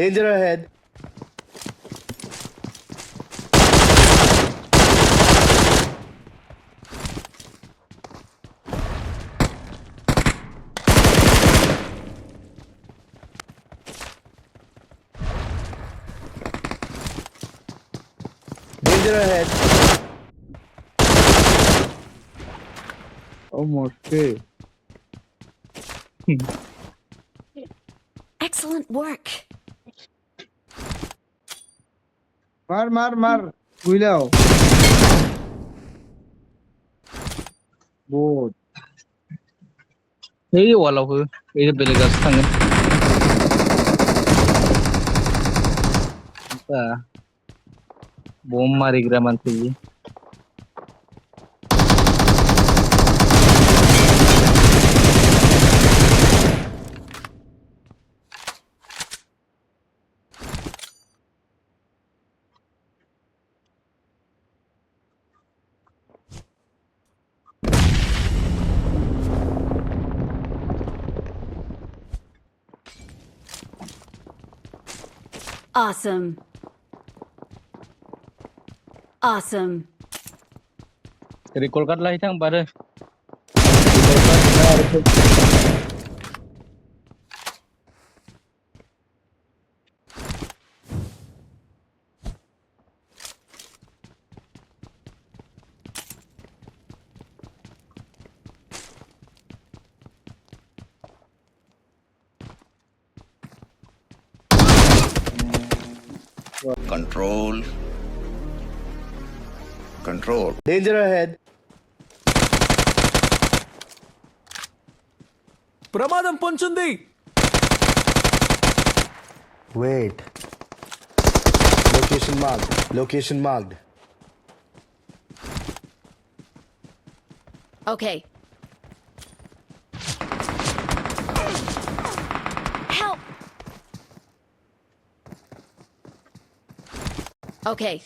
Danger ahead. Danger ahead. Almost okay. Excellent work. मार बुझाओ बहुत এই ওয়ালাও এই যে বেলে গাছ থাঙ্গেন তা বোম মারিগ্রা মানতে Awesome. Awesome. recall kat lah itang bare Control. Control. Danger ahead. ప్రమాదం పొంచుంది. Wait. Location marked. Location marked. Okay. Help. Okay.